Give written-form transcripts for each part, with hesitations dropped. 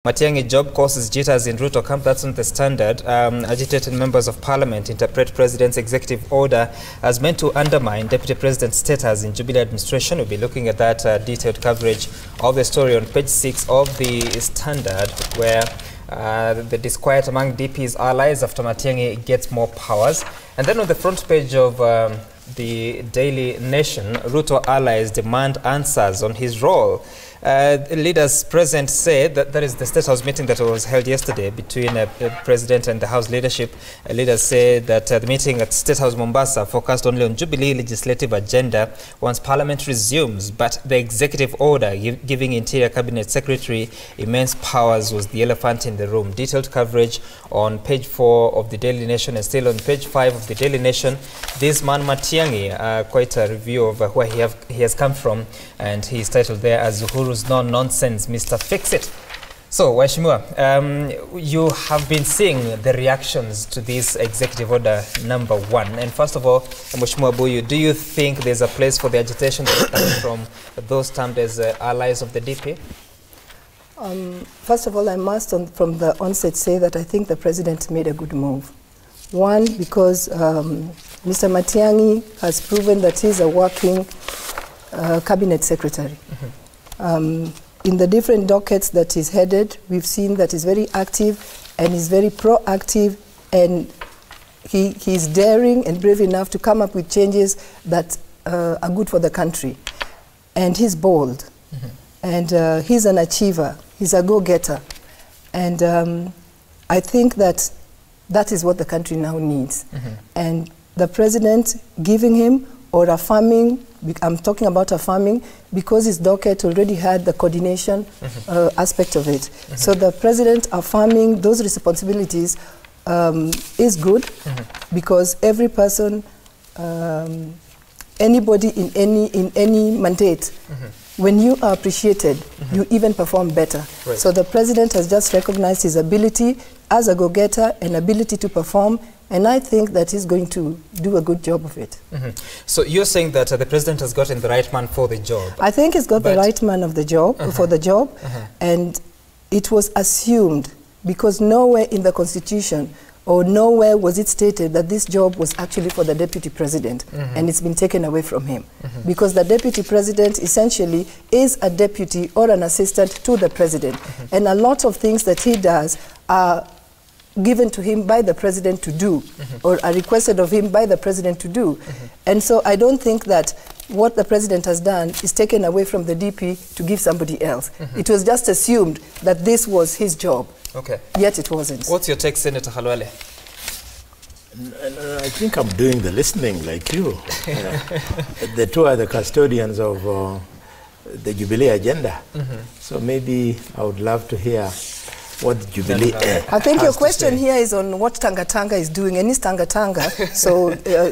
Matiang'i job causes jitters in Ruto camp. That's on the Standard. Agitated members of parliament interpret president's executive order as meant to undermine deputy president's status in Jubilee administration. We'll be looking at that detailed coverage of the story on page 6 of the Standard, where the disquiet among DP's allies after Matiang'i gets more powers. And then on the front page of the Daily Nation, Ruto allies demand answers on his role. Leaders present say that is the State House meeting that was held yesterday between the President and the House leadership. Leaders say that the meeting at State House Mombasa focused only on Jubilee legislative agenda once Parliament resumes, but the executive order giving Interior Cabinet Secretary immense powers was the elephant in the room. Detailed coverage on page 4 of the Daily Nation, and still on page 5 of the Daily Nation, this man Matiang'i, quite a review of where he has come from, and he's titled there as Zuhuru's no-nonsense Mr. Fix-It. So, Waheshimiwa, you have been seeing the reactions to this executive order number 1. And first of all, Mheshimiwa Buyu, do you think there's a place for the agitation that's coming from those termed as allies of the DP? First of all, I must, from the onset, say that I think the President made a good move. One, because Mr. Matiang'i has proven that he's a working Cabinet Secretary. In the different dockets that he's headed, we've seen that he's very active and he's very proactive, and he's daring and brave enough to come up with changes that are good for the country. And he's bold. And he's an achiever. He's a go-getter. And I think that that is what the country now needs. And the President giving him or affirming, I'm talking about affirming, because his docket already had the coordination aspect of it. So the President affirming those responsibilities is good, because every person, anybody in any mandate, when you are appreciated, you even perform better. Right. So the President has just recognized his ability as a go-getter and ability to perform, and I think that he's going to do a good job of it. So you're saying that the President has gotten the right man for the job? I think he's got the right man of the job, for the job, and it was assumed, because nowhere in the Constitution or nowhere was it stated that this job was actually for the Deputy President, and it's been taken away from him. Because the Deputy President essentially is a deputy or an assistant to the President. And a lot of things that he does are given to him by the President to do, or are requested of him by the President to do. And so I don't think that what the President has done is taken away from the DP to give somebody else. It was just assumed that this was his job. Okay. Yet it wasn't. What's your take, Senator Khalwale? I think I'm doing the listening like you. The two are the custodians of the Jubilee agenda. So maybe I would love to hear what Jubilee I think your question here is on what Tanga is doing, and he's Tanga. So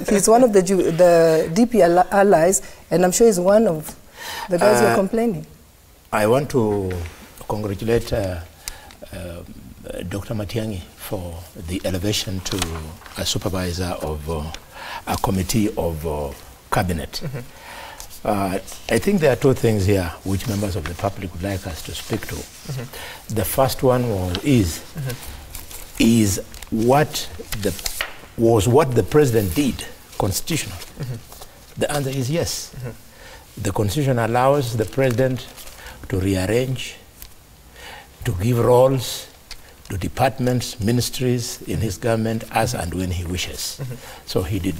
he's one of the DP allies, and I'm sure he's one of the guys who are complaining. I want to congratulate Dr. Matiang'i for the elevation to a supervisor of a committee of cabinet. I think there are two things here which members of the public would like us to speak to. The first one is what the President did constitutional? The answer is yes. The Constitution allows the President to rearrange, to give roles to departments, ministries in his government as and when he wishes. So he did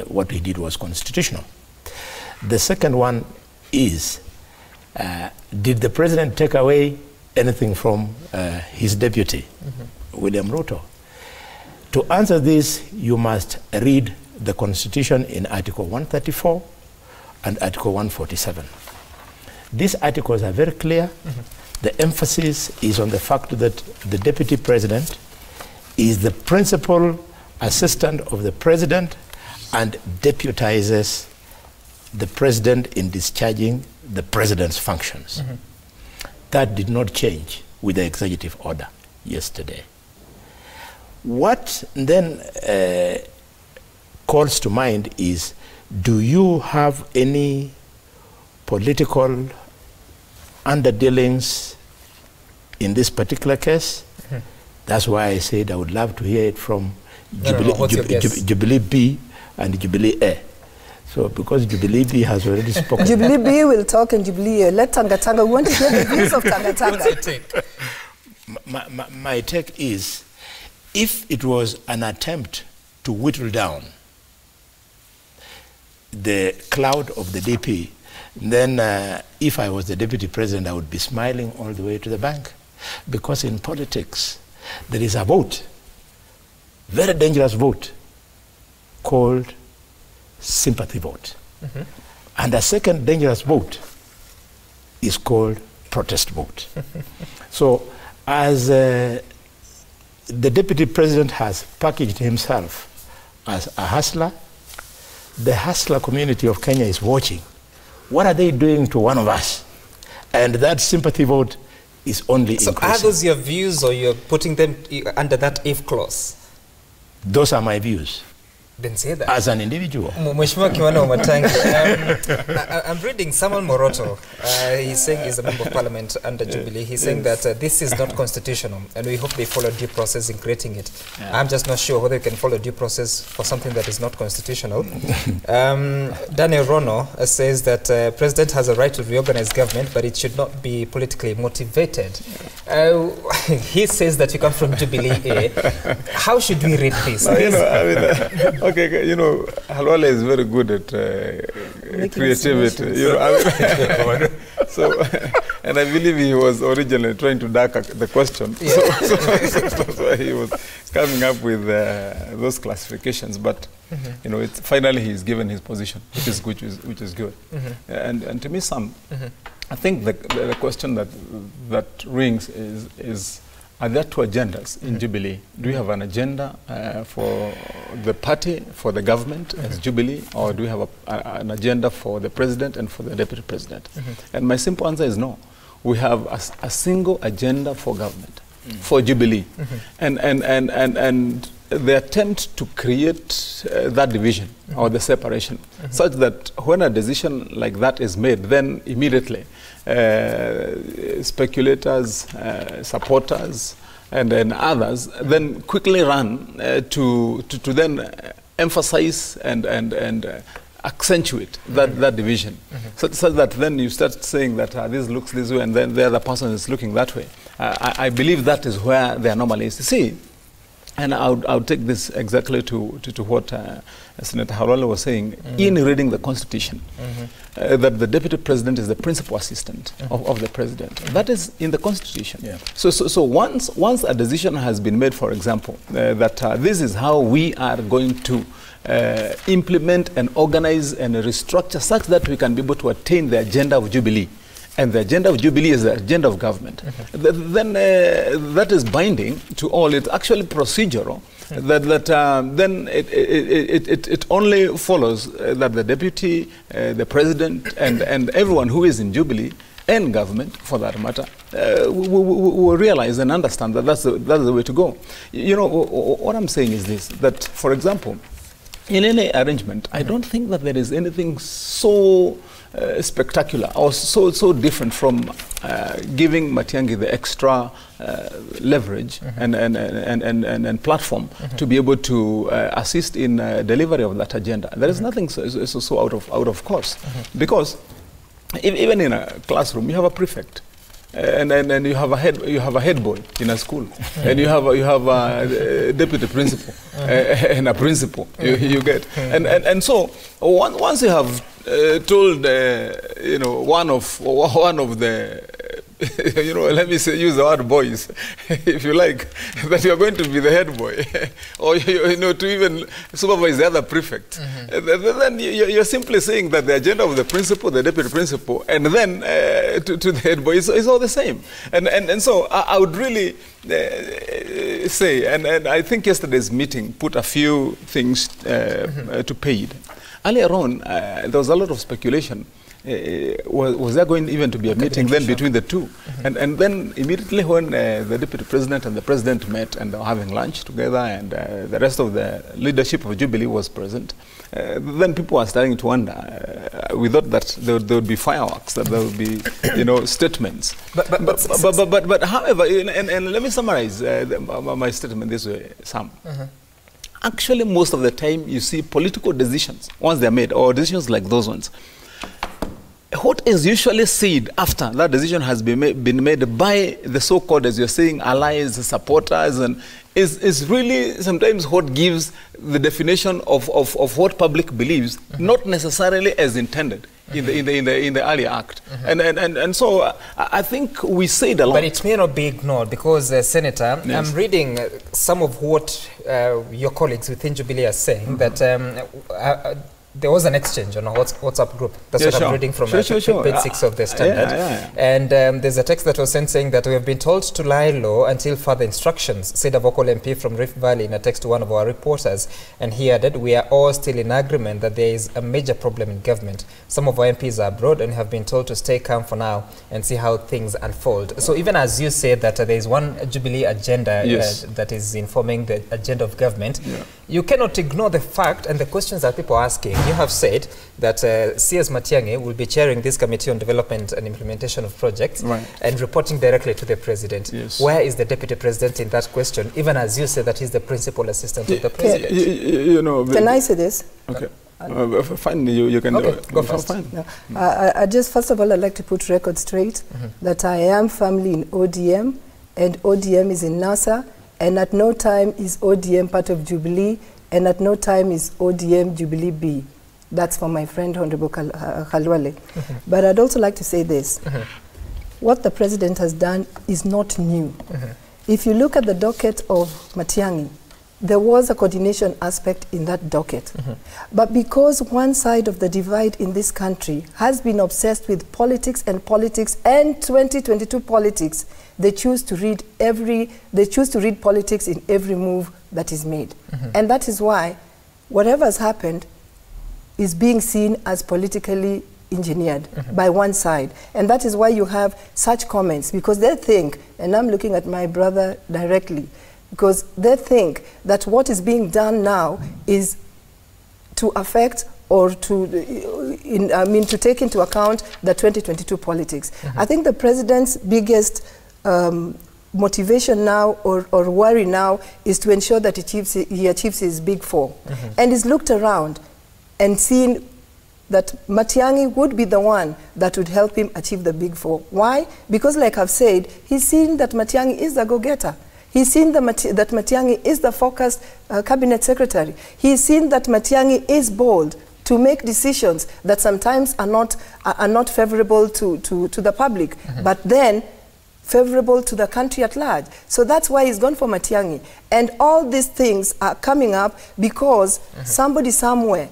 what he did was constitutional. The second one is, did the President take away anything from his deputy, William Ruto? To answer this, you must read the Constitution in Article 134 and Article 147. These articles are very clear. The emphasis is on the fact that the Deputy President is the principal assistant of the President and deputizes the President in discharging the President's functions. That did not change with the executive order yesterday. What then calls to mind is, do you have any political underdealings in this particular case. That's why I said I would love to hear it from Jubilee B and Jubilee A. So because Jubilee B has already spoken. Jubilee B will talk and Jubilee A. Let Tanga. We want to hear the views of Tanga. What's your take? My take is, if it was an attempt to whittle down the cloud of the DP, then if I was the deputy president, I would be smiling all the way to the bank. Because in politics, there is a vote, very dangerous vote, called sympathy vote. And a second dangerous vote is called protest vote. So as the deputy president has packaged himself as a hustler, the hustler community of Kenya is watching. What are they doing to one of us? And that sympathy vote is only increasing. So are those your views, or you're putting them under that if clause? Those are my views. Then say that. As an individual. Mheshimiwa Kimwana Matiang'i, I'm reading Samuel Moroto. He's saying he's a member of parliament under Jubilee. He's saying that this is not constitutional, and we hope they follow due process in creating it. I'm just not sure whether you can follow due process for something that is not constitutional. Daniel Rono says that president has a right to reorganize government, but it should not be politically motivated. He says that you come from Jubilee A. How should we read this? Okay, you know, Halwale is very good at creativity. You know, I mean, so, and I believe he was originally trying to duck the question. Yeah. So he was coming up with those classifications. But you know, finally he's given his position, which is good. And to me, I think the question that rings is. Are there two agendas in Jubilee? Do we have an agenda for the party, for the government as Jubilee, or do we have an agenda for the president and for the deputy president? And my simple answer is no. We have a single agenda for government, for Jubilee. And the attempt to create that division or the separation, such that when a decision like that is made, then immediately speculators, supporters, and then others then quickly run to then emphasize and accentuate that division, so that then you start saying that this looks this way and then the other person is looking that way. I believe that is where the anomaly is. See, and I'll take this exactly to what Senator Halwale was saying in reading the Constitution, that the deputy president is the principal assistant of the president. That is in the Constitution. Yeah. So once a decision has been made, for example, that this is how we are going to implement and organize and restructure such that we can be able to attain the agenda of Jubilee, and the agenda of Jubilee is the agenda of government, then that is binding to all. It's actually procedural. Then it only follows that the deputy, the president, and everyone who is in Jubilee and government, for that matter, will realize and understand that that's the way to go. You know, what I'm saying is this: that, for example, in any arrangement, I don't think that there is anything so spectacular or so different from giving Matiang'i the extra leverage and platform to be able to assist in delivery of that agenda. There is nothing so out of course, because even in a classroom you have a prefect. And you have a head boy in a school, and you have a deputy principal and a principal. You get, and so once you have told you know, one of the you know, let me use the word boys, if you like, that you are going to be the head boy, or you know, to even supervise the other prefect. Then you're simply saying that the agenda of the principal, the deputy principal, and then to the head boy is all the same. And so I would really say, and I think yesterday's meeting put a few things to paid. Earlier on, there was a lot of speculation was there going even to be a meeting then between the two? And then immediately when the deputy president and the president met and they were having lunch together, and the rest of the leadership of Jubilee was present, then people were starting to wonder. We thought that there would be fireworks, that there would be, statements. But however, and let me summarize my statement this way, Sam. Actually, most of the time, you see political decisions, once they're made, or decisions like those ones, what is usually said after that decision has been made by the so-called, as you're saying, allies, supporters, and is really sometimes what gives the definition of what public believes, not necessarily as intended in the earlier act. And so I think we said a lot. But it may not be ignored because, Senator, yes. I'm reading some of what your colleagues within Jubilee are saying, that there was an exchange on a WhatsApp group. That's what I'm reading from page 6 of the Standard. And there's a text that was sent saying that we have been told to lie low until further instructions, said a vocal MP from Rift Valley in a text to one of our reporters. And he added, we are all still in agreement that there is a major problem in government. Some of our MPs are abroad and have been told to stay calm for now and see how things unfold. So even as you say that there is one Jubilee agenda that is informing the agenda of government, you cannot ignore the fact and the questions that people are asking. You have said that CS Matiang'i will be chairing this Committee on Development and Implementation of Projects and reporting directly to the President. Where is the Deputy President in that question, even as you say that he's the principal assistant of the President? Can I say this? Okay. Fine, you can go first. Fine. No. I just, first of all, I'd like to put record straight that I am firmly in ODM, and ODM is in NASA, and at no time is ODM part of Jubilee, and at no time is ODM Jubilee B. That's for my friend, Honorable Khalwale. But I'd also like to say this. What the President has done is not new. If you look at the docket of Matiang'i, there was a coordination aspect in that docket. But because one side of the divide in this country has been obsessed with politics and 2022 politics, they choose to read politics in every move that is made. And that is why whatever has happened is being seen as politically engineered by one side. And that is why you have such comments, because they think, and I'm looking at my brother directly, because they think that what is being done now is to affect or to take into account the 2022 politics. I think the President's biggest motivation now or worry now is to ensure that he achieves his big four. And he's looked around and seen that Matiang'i would be the one that would help him achieve the big four. Why? Because, like I've said, he's seen that Matiang'i is a go-getter. He's seen that Matiang'i is the focused cabinet secretary. He's seen that Matiang'i is bold to make decisions that sometimes are not favorable to the public, but then favorable to the country at large. So that's why he's gone for Matiang'i. And all these things are coming up because somebody somewhere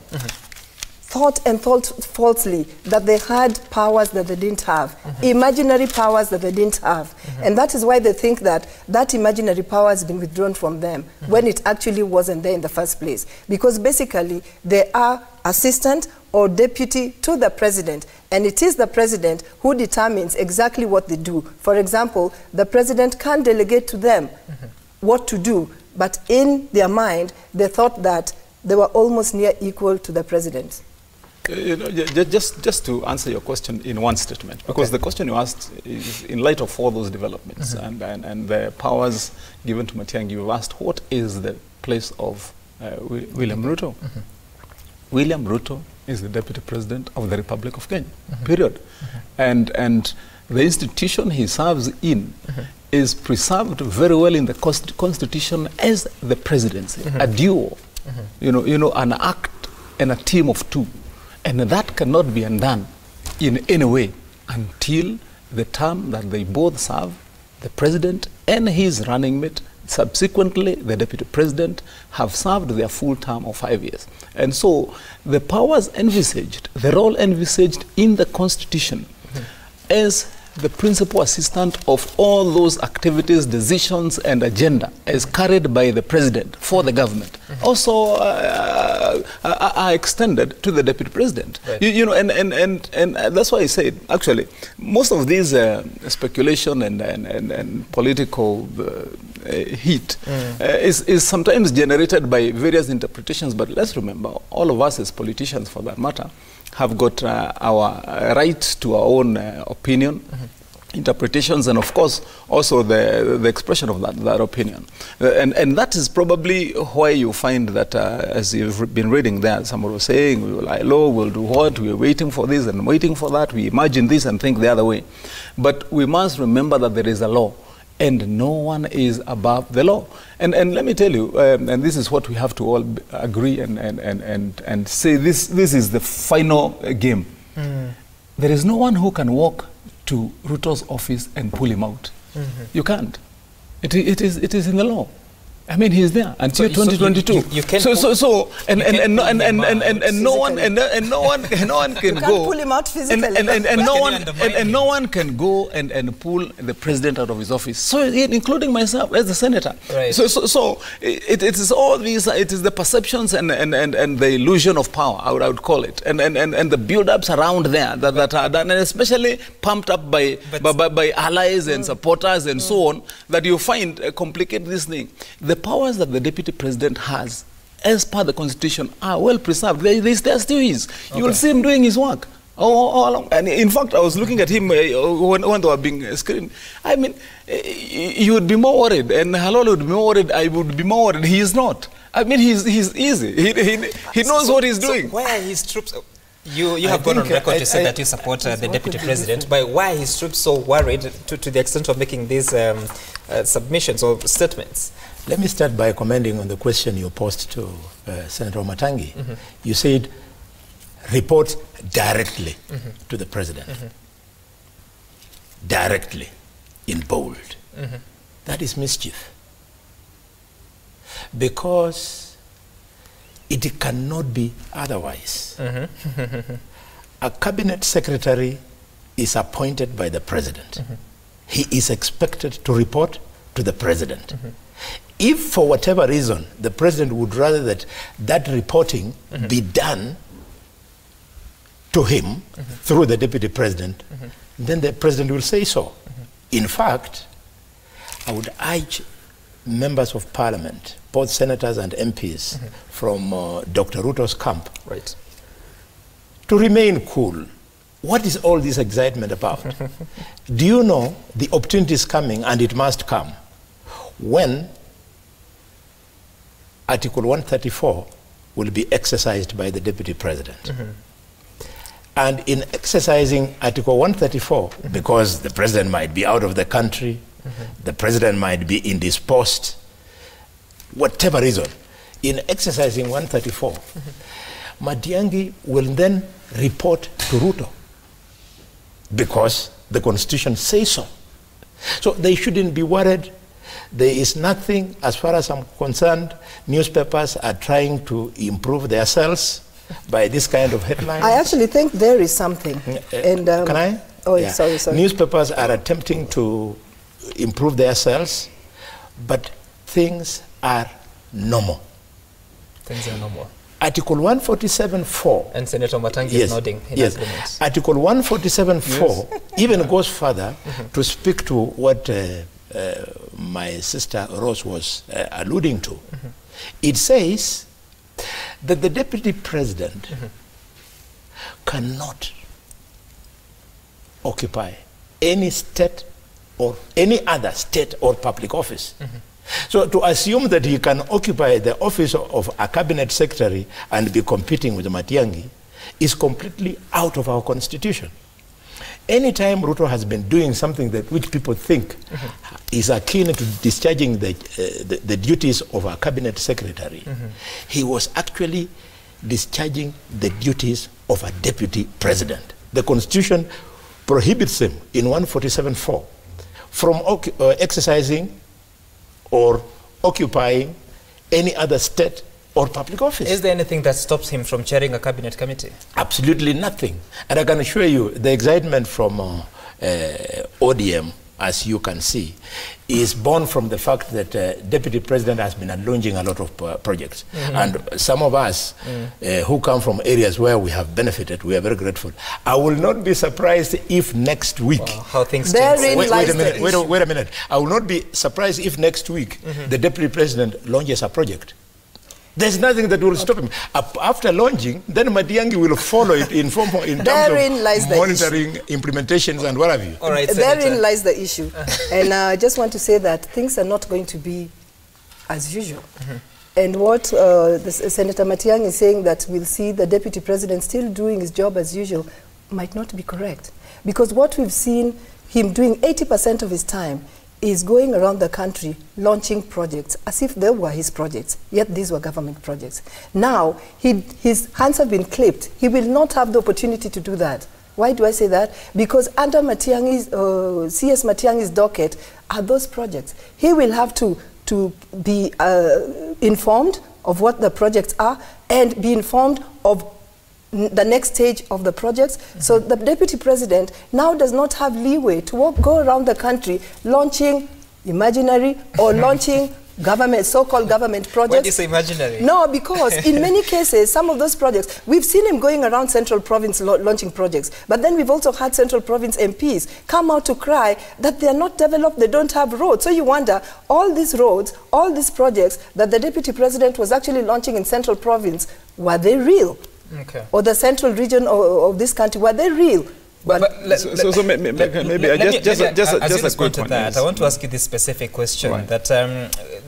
thought falsely that they had powers that they didn't have, imaginary powers that they didn't have. And that is why they think that that imaginary power has been withdrawn from them when it actually wasn't there in the first place. Because basically they are assistant or deputy to the President, and it is the President who determines exactly what they do. For example, the President can delegate to them what to do, but in their mind they thought that they were almost near equal to the President. Just to answer your question in one statement, because the question you asked is in light of all those developments and the powers given to Matiang'i, you asked what is the place of William Ruto. William Ruto is the Deputy President of the Republic of Kenya, period. And the institution he serves in is preserved very well in the Constitution as the presidency, a duo, an act and a team of two. And that cannot be undone in any way until the term that they both serve, the President and his running mate, subsequently the Deputy President, have served their full term of 5 years. And so the powers envisaged, the role envisaged in the Constitution as the principal assistant of all those activities, decisions, and agenda as carried by the President for the government also are extended to the deputy president. Right. You know, and that's why I said, actually, most of these speculation and political heat is sometimes generated by various interpretations. But let's remember, all of us as politicians, for that matter, have got our right to our own opinion, interpretations, and of course also the expression of that opinion, and that is probably why you find that as you've been reading there, someone was saying we will lie low, we'll do what, we're waiting for this and waiting for that, we imagine this and think the other way. But we must remember that there is a law, and no one is above the law. And let me tell you, and this is what we have to all agree and say, this is the final game. There is no one who can walk to Ruto's office and pull him out. You can't. It is in the law. I mean, he's there until 2022. You can't no one can go. Pull him out physically. And no one can go and pull the president out of his office. So including myself as the senator. Right. So it is all these. It is the perceptions and the illusion of power. I would call it, and the build-ups around there that are done, and especially pumped up by allies and supporters and so on, that you find complicate this thing. The powers that the deputy president has, as per the constitution, are well preserved. There still is. You will see him doing his work all along. And in fact, I was looking at him when they were being screened. I mean, you would be more worried, and Halol would be more worried. I would be more worried. He is not. I mean, he's easy. He knows what he's doing. So why are his troops? You have gone on record to say that you support the deputy president, but why are his troops so worried to the extent of making these submissions or statements? Let me start by commenting on the question you posed to Senator Matiang'i. You said, report directly to the president. Directly, in bold. That is mischief. Because it cannot be otherwise. A cabinet secretary is appointed by the president. He is expected to report to the president. If for whatever reason the president would rather that reporting be done to him through the deputy president, then the president will say so. In fact, I would urge members of parliament, both senators and MPs from Dr. Ruto's camp, to remain cool. What is all this excitement about? Do you know the opportunity is coming, and it must come, when Article 134 will be exercised by the deputy president. And in exercising Article 134, because the president might be out of the country, the president might be indisposed, whatever reason, in exercising 134, Matiang'i will then report to Ruto, because the constitution says so. So they shouldn't be worried. There is nothing, as far as I'm concerned. Newspapers are trying to improve their sales by this kind of headline. I actually think there is something. And can I? Oh, yeah. Sorry. Newspapers are attempting to improve their sales, but things are normal. Things are normal. Article 147.4. And Senator Matiang'i is nodding in agreement. Article 147.4 even goes further to speak to what my sister Rose was alluding to. It says that the deputy president cannot occupy any state or any other state or public office. So to assume that he can occupy the office of a cabinet secretary and be competing with Matiang'i is completely out of our constitution. Anytime Ruto has been doing something that which people think is akin to discharging the duties of a cabinet secretary, he was actually discharging the duties of a deputy president. The constitution prohibits him in 147.4 from exercising or occupying any other state or public office. Is there anything that stops him from chairing a cabinet committee? Absolutely nothing. And I can assure you the excitement from ODM as you can see, is born from the fact that Deputy President has been launching a lot of projects. And some of us who come from areas where we have benefited, we are very grateful. I will not be surprised if next week... Wow, how things change. Wait a minute. I will not be surprised if next week the Deputy President launches a project. There's nothing that will stop him. After launching, then Matiang'i will follow it in terms of monitoring, implementations, and what have you. All right, therein lies the issue. And I just want to say that things are not going to be as usual. And what Senator Matiang'i is saying, that we'll see the Deputy President still doing his job as usual, might not be correct. Because what we've seen him doing 80% of his time is going around the country launching projects as if they were his projects, yet these were government projects. Now, his hands have been clipped. He will not have the opportunity to do that. Why do I say that? Because under Matiang'i's, CS Matiang'i's docket are those projects. He will have to be informed of what the projects are and be informed of the next stage of the projects. So the Deputy President now does not have leeway to go around the country launching imaginary or launching government, so-called government projects. Why do you say imaginary? No, because in many cases, some of those projects, we've seen him going around Central Province launching projects, but then we've also had Central Province MPs come out to cry that they are not developed, they don't have roads. So you wonder, all these roads, all these projects that the Deputy President was actually launching in Central Province, were they real? Okay. Or the central region of this country, were they real? Maybe just a quick one. I want to ask you this specific question. Right. That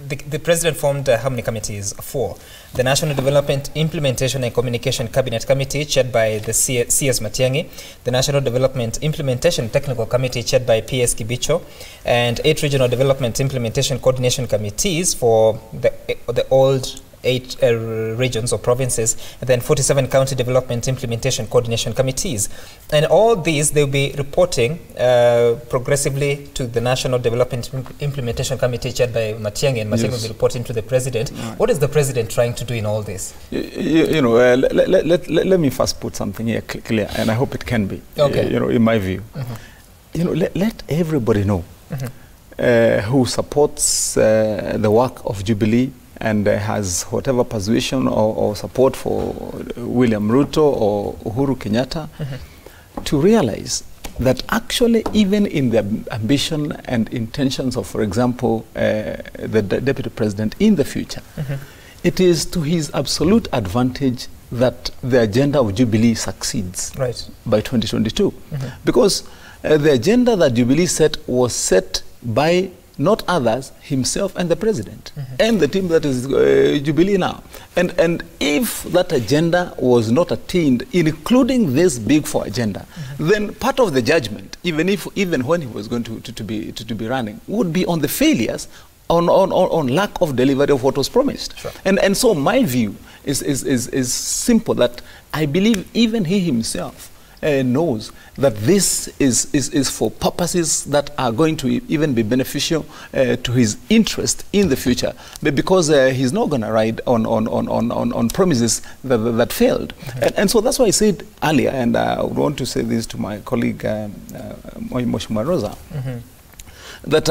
the President formed how many committees? 4. The National Development Implementation and Communication Cabinet Committee, chaired by the CS Matiang'i, the National Development Implementation Technical Committee, chaired by PS Kibicho, and 8 Regional Development Implementation Coordination Committees for the old 8 regions or provinces, and then 47 county development implementation coordination committees. And all these, they'll be reporting progressively to the National Development Implementation Committee chaired by Matiang'i, and Matiang'i will be reporting to the President. Right. What is the President trying to do in all this? Let me first put something here clear, and I hope it can be, in my view. Let everybody know who supports the work of Jubilee and has whatever persuasion or support for William Ruto or Uhuru Kenyatta, to realize that actually even in the ambition and intentions of, for example, the Deputy President in the future, it is to his absolute advantage that the agenda of Jubilee succeeds by 2022. Because the agenda that Jubilee set was set by not others, himself and the President, and the team that is Jubilee now. And if that agenda was not attained, including this Big Four agenda, then part of the judgment, even when he was going to be running, would be on the failures, on lack of delivery of what was promised. Sure. And so my view is simple, that I believe even he himself knows that this is for purposes that are going to even be beneficial to his interest in the future, but because he's not going to ride on promises that failed. And so that's why I said earlier, and I would want to say this to my colleague Mheshimiwa Rosa, that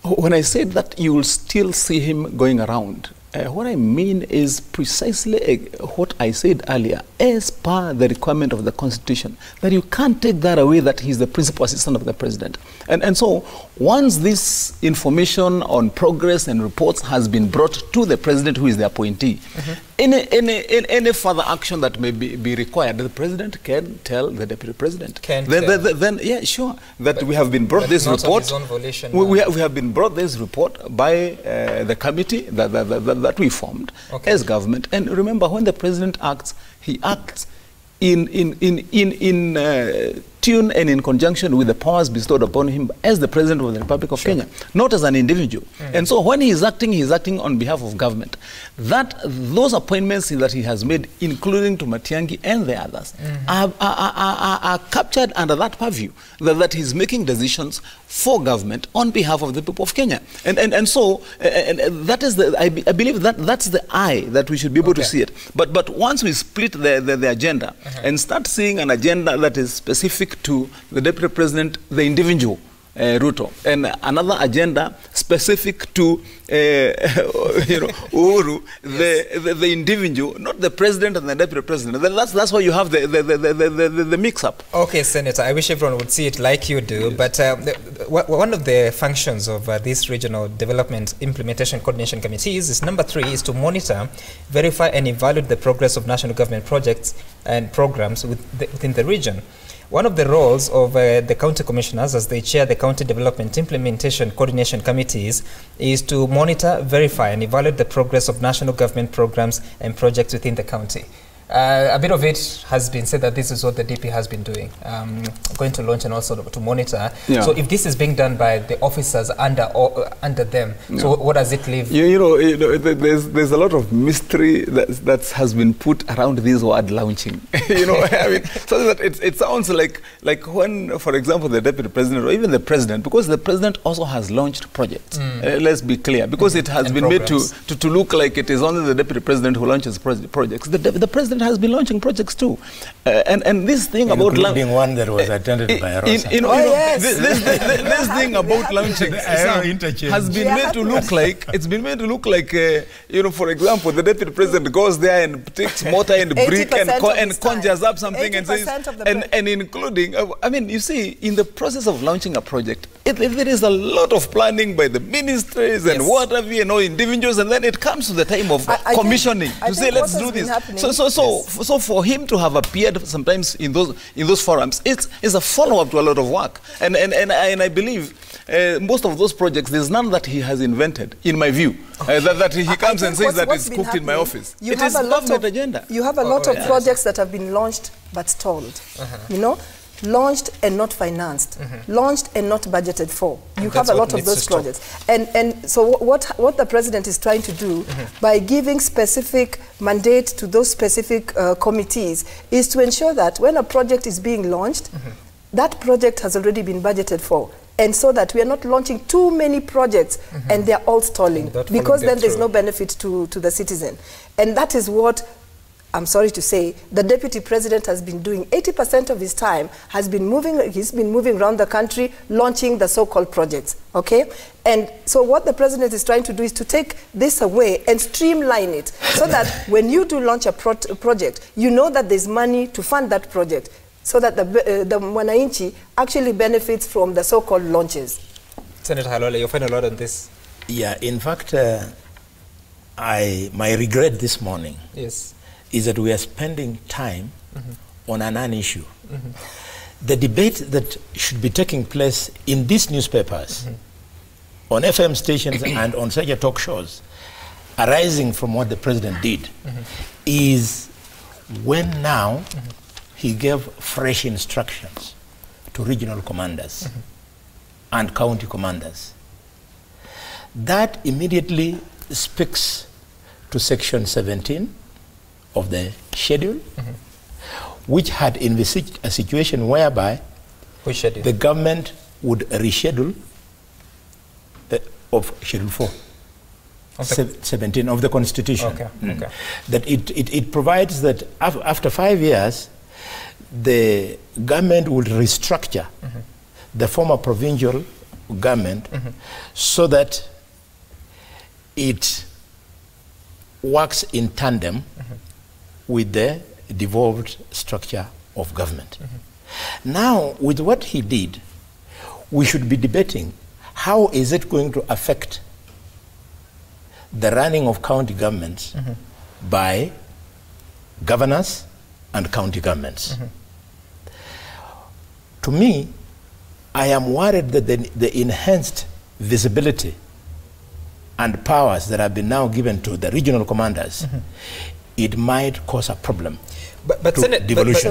when I said that you will still see him going around, what I mean is precisely what I said earlier, as per the requirement of the Constitution, that you can't take that away, that he's the principal assistant of the President. And so once this information on progress and reports has been brought to the President, who is the appointee, any further action that may be required, the President can tell the Deputy President. Then yeah, sure, that we have been brought this report. We have been brought this report by the committee that we formed as government. And remember, when the President acts, he acts in tune and in conjunction with the powers bestowed upon him as the President of the Republic of Kenya, not as an individual. And so when he is acting on behalf of government. Those appointments that he has made, including to Matiang'i and the others, are captured under that purview, that he's making decisions for government on behalf of the people of Kenya. And so that is I believe that's the eye that we should be able to see it. But once we split the agenda and start seeing an agenda that is specific to the Deputy President, the individual, Ruto, and another agenda specific to Uhuru, the individual, not the president and the deputy president. That's why you have the mix-up. Okay, Senator, I wish everyone would see it like you do, but one of the functions of these regional development implementation coordination committees is number 3 is to monitor, verify and evaluate the progress of national government projects and programs within the region. One of the roles of the county commissioners, as they chair the county development implementation coordination committees, is to monitor, verify and evaluate the progress of national government programs and projects within the county. A bit of it has been said that this is what the DP has been doing, going to launch and also to monitor. Yeah. So if this is being done by the officers under them, so what does it leave? There's a lot of mystery that has been put around this word launching. I mean, so that it sounds like when, for example, the deputy president or even the president, because the president also has launched projects. Let's be clear, because it has been made to look like it is only the deputy president who launches projects. The president has been launching projects too, and this thing about including one that was attended by Rosa. This thing about launching has been made to look like for example, the deputy president goes there and takes mortar and brick and conjures up something and says, and including, I mean, you see, in the process of launching a project, there is a lot of planning by the ministries and what have you, individuals, and then it comes to the time of commissioning to say, let's do this. So for him to have appeared sometimes in those forums, it's a follow-up to a lot of work, and I believe most of those projects, there's none that he has invented, in my view, that he comes and says that it's cooked in my office. It is a government agenda. You have a lot of projects that have been launched but stalled, launched and not financed, launched and not budgeted for. You have a lot of those projects. And so what the president is trying to do by giving specific mandate to those specific committees is to ensure that when a project is being launched, that project has already been budgeted for. And so that we are not launching too many projects and they're all stalling, because then there's no benefit to the citizen. And that is what, I'm sorry to say, the deputy president has been doing. 80% of his time he's been moving around the country launching the so-called projects, okay? And so what the president is trying to do is to take this away and streamline it so that when you do launch a project, you know that there's money to fund that project, so that the Mwananchi actually benefits from the so-called launches. Senator Halole, your final word on this? Yeah, in fact, my regret this morning is that we are spending time on a non-issue. The debate that should be taking place in these newspapers, on FM stations and on such talk shows, arising from what the president did, is when now he gave fresh instructions to regional commanders and county commanders. That immediately speaks to Section 17 of the schedule, which had envisaged a situation whereby the government would reschedule of Schedule 4. 17 of the Constitution. That it provides that after 5 years, the government will restructure the former provincial government so that it works in tandem with the devolved structure of government. Now, with what he did, we should be debating how is it going to affect the running of county governments by governors and county governments. To me, I am worried that the enhanced visibility and powers that have been now given to the regional commanders, it might cause a problem to devolution.